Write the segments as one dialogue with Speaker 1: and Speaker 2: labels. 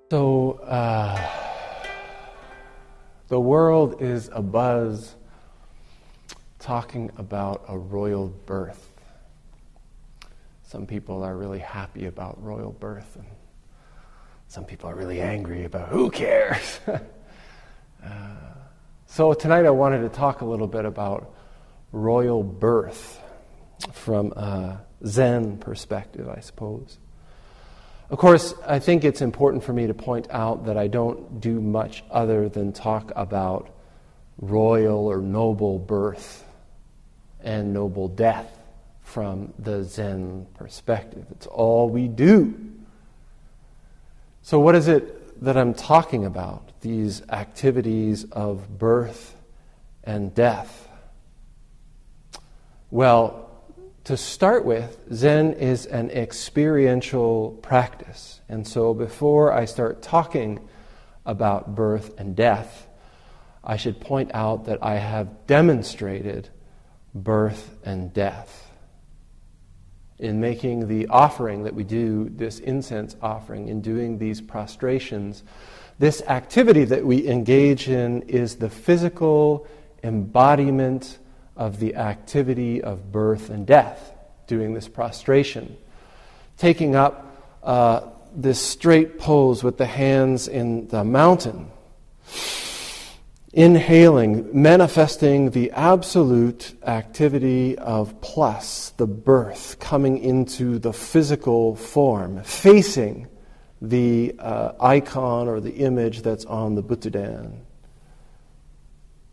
Speaker 1: So, the world is abuzz talking about a royal birth. Some people are really happy about royal birth, and some people are really angry about who cares. So tonight I wanted to talk a little bit about royal birth from a Zen perspective, I suppose. Of course, I think it's important for me to point out that I don't do much other than talk about royal or noble birth and noble death from the Zen perspective. It's all we do. So what is it that I'm talking about, these activities of birth and death? Well, to start with, Zen is an experiential practice. And so before I start talking about birth and death, I should point out that I have demonstrated birth and death. In making the offering that we do, this incense offering, in doing these prostrations, this activity that we engage in is the physical embodiment of the activity of birth and death, doing this prostration. Taking up this straight pose with the hands in the mountain. Inhaling, manifesting the absolute activity of plus, the birth, coming into the physical form, facing the icon or the image that's on the Butsudan.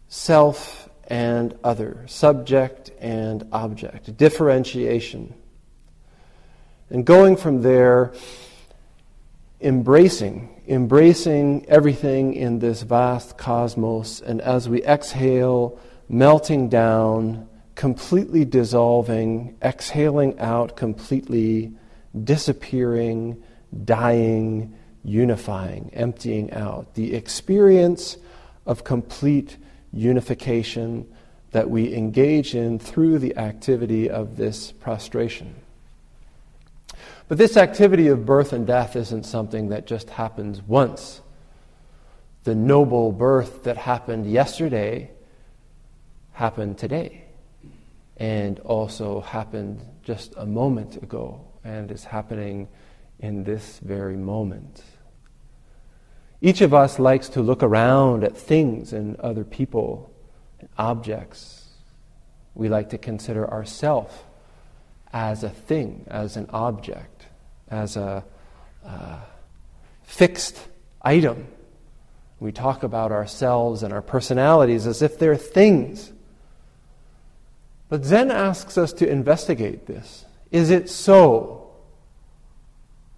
Speaker 1: Self and other, subject and object, differentiation. And going from there, embracing everything in this vast cosmos, and as we exhale, melting down, completely dissolving, exhaling out completely, disappearing, dying, unifying, emptying out. The experience of complete unification that we engage in through the activity of this prostration. But this activity of birth and death isn't something that just happens once. The noble birth that happened yesterday happened today, and also happened just a moment ago, and is happening in this very moment. Each of us likes to look around at things and other people and objects. We like to consider ourselves as a thing, as an object, as a fixed item. We talk about ourselves and our personalities as if they're things. But Zen asks us to investigate this. Is it so?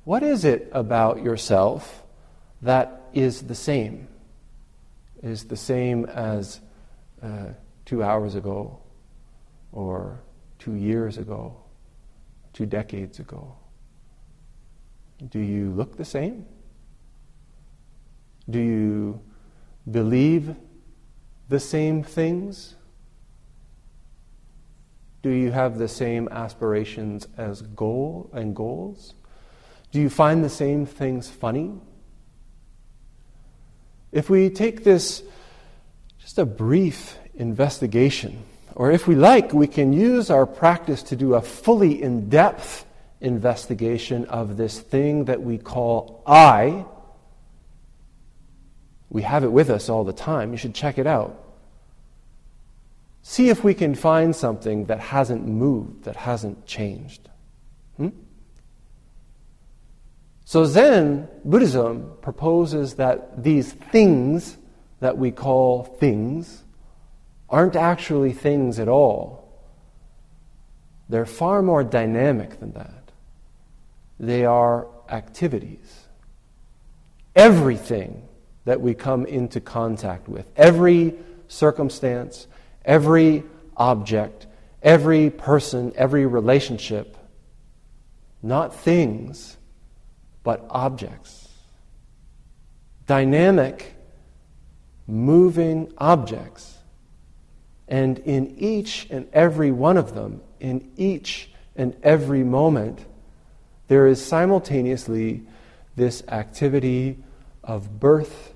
Speaker 1: What is it about yourself that is the same as 2 hours ago, or 2 years ago, 2 decades ago? Do you look the same? Do you believe the same things? Do you have the same aspirations as goals? Do you find the same things funny? If we take this, just a brief investigation, or if we like, we can use our practice to do a fully in-depth investigation of this thing that we call I. We have it with us all the time. You should check it out. See if we can find something that hasn't moved, that hasn't changed. So Zen Buddhism proposes that these things that we call things aren't actually things at all. They're far more dynamic than that. They are activities. Everything that we come into contact with, every circumstance, every object, every person, every relationship, not things, but objects. Dynamic, moving objects. And in each and every one of them, in each and every moment, there is simultaneously this activity of birth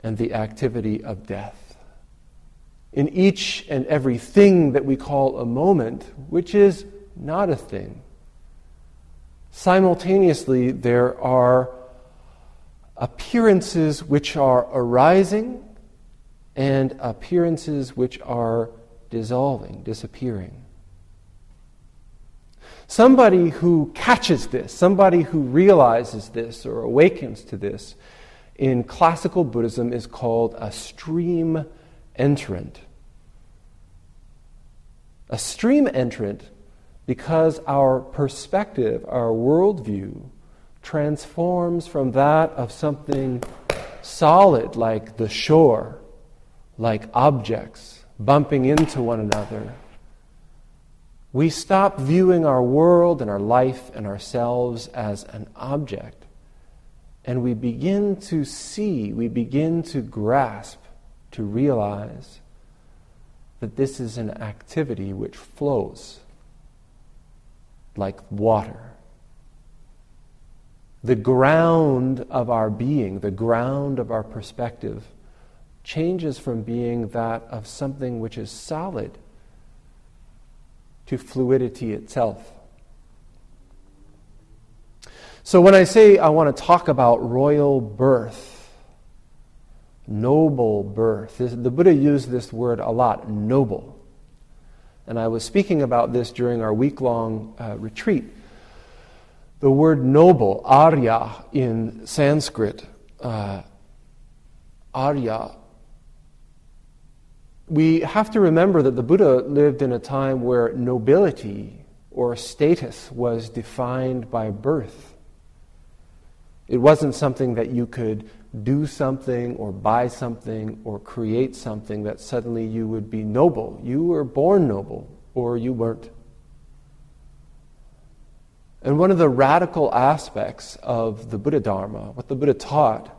Speaker 1: and the activity of death. In each and every thing that we call a moment, which is not a thing, simultaneously there are appearances which are arising and appearances which are dissolving, disappearing. Somebody who catches this, somebody who realizes this or awakens to this in classical Buddhism is called a stream entrant. A stream entrant because our perspective, our worldview, transforms from that of something solid like the shore, like objects bumping into one another. We stop viewing our world and our life and ourselves as an object, and we begin to see, we begin to grasp, to realize that this is an activity which flows like water. The ground of our being, the ground of our perspective, changes from being that of something which is solid to fluidity itself. So when I say I want to talk about royal birth, noble birth, the Buddha used this word a lot, noble. And I was speaking about this during our week-long retreat. The word noble, Arya in Sanskrit, Arya, we have to remember that the Buddha lived in a time where nobility or status was defined by birth. It wasn't something that you could do something or buy something or create something that suddenly you would be noble. You were born noble or you weren't. And one of the radical aspects of the Buddha Dharma, what the Buddha taught,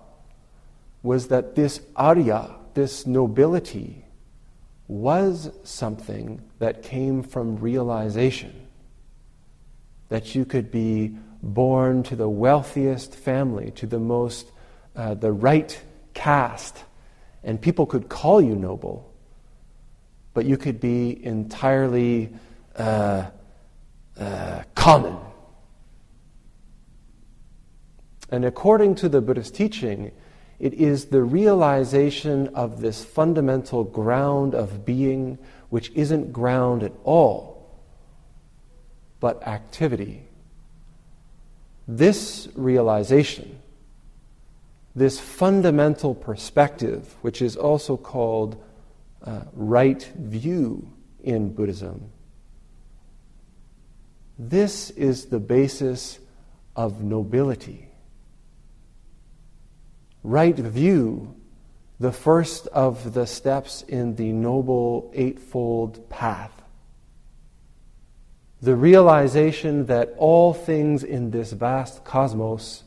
Speaker 1: was that this Arya, this nobility, was something that came from realization. That you could be born to the wealthiest family, to the most, the right caste, and people could call you noble, but you could be entirely common. And according to the Buddhist teaching, it is the realization of this fundamental ground of being, which isn't ground at all, but activity. This realization, this fundamental perspective, which is also called right view in Buddhism, this is the basis of nobility. Right view, the first of the steps in the Noble Eightfold Path. The realization that all things in this vast cosmos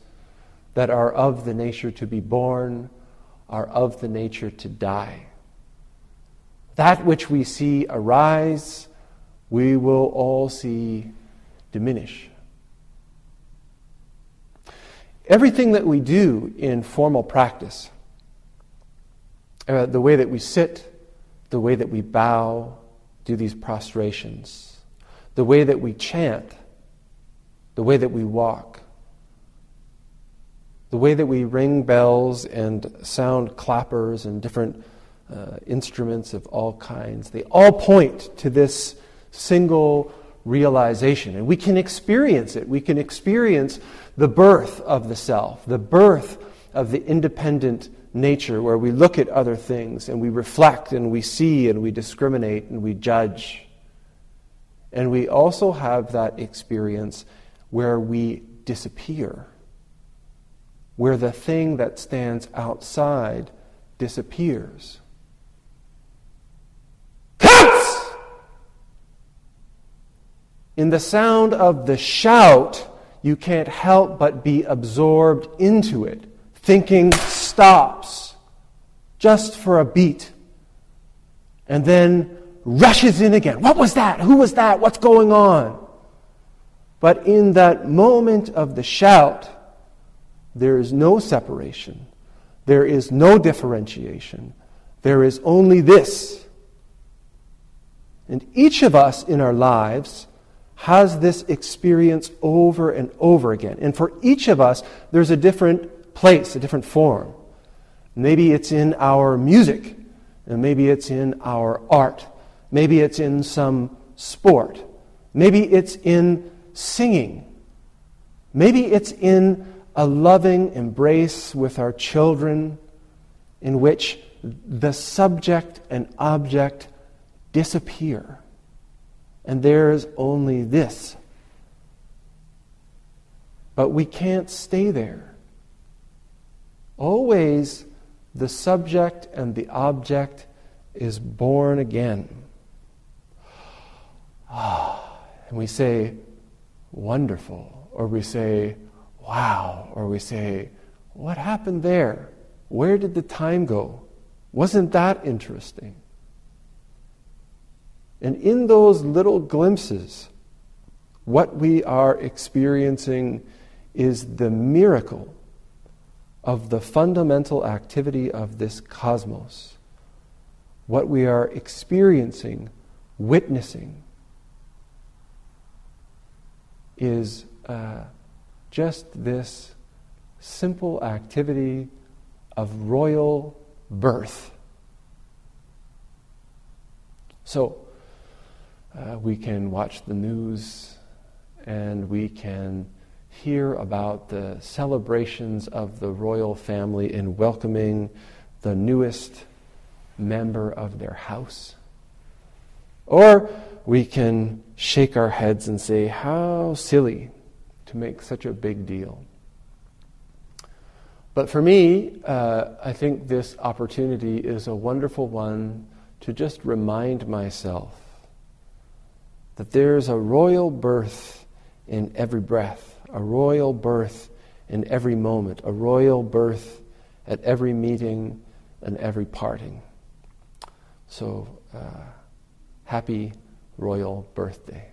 Speaker 1: that are of the nature to be born are of the nature to die. That which we see arise, we will all see diminish. Everything that we do in formal practice, the way that we sit, the way that we bow, do these prostrations, the way that we chant, the way that we walk, the way that we ring bells and sound clappers and different instruments of all kinds, they all point to this single realization. And we can experience it. We can experience the birth of the self, the birth of the independent nature where we look at other things and we reflect and we see and we discriminate and we judge. And we also have that experience where we disappear, where the thing that stands outside disappears. In the sound of the shout, you can't help but be absorbed into it. Thinking stops just for a beat and then rushes in again. What was that? Who was that? What's going on? But in that moment of the shout, There is no separation. There is no differentiation. There is only this. And each of us in our lives has this experience over and over again. And for each of us, there's a different place, a different form. Maybe it's in our music, and maybe it's in our art. Maybe it's in some sport. Maybe it's in singing. Maybe it's in a loving embrace with our children in which the subject and object disappear. And there's only this. But we can't stay there. Always the subject and the object is born again. And we say, wonderful, or we say, wow, or we say, what happened there? Where did the time go? Wasn't that interesting? And in those little glimpses, what we are experiencing is the miracle of the fundamental activity of this cosmos. What we are experiencing, witnessing, is just this simple activity of royal birth. So, we can watch the news and we can hear about the celebrations of the royal family in welcoming the newest member of their house. Or we can shake our heads and say, how silly to make such a big deal. But for me, I think this opportunity is a wonderful one to just remind myself that there's a royal birth in every breath, a royal birth in every moment, a royal birth at every meeting and every parting. So, happy royal birthday.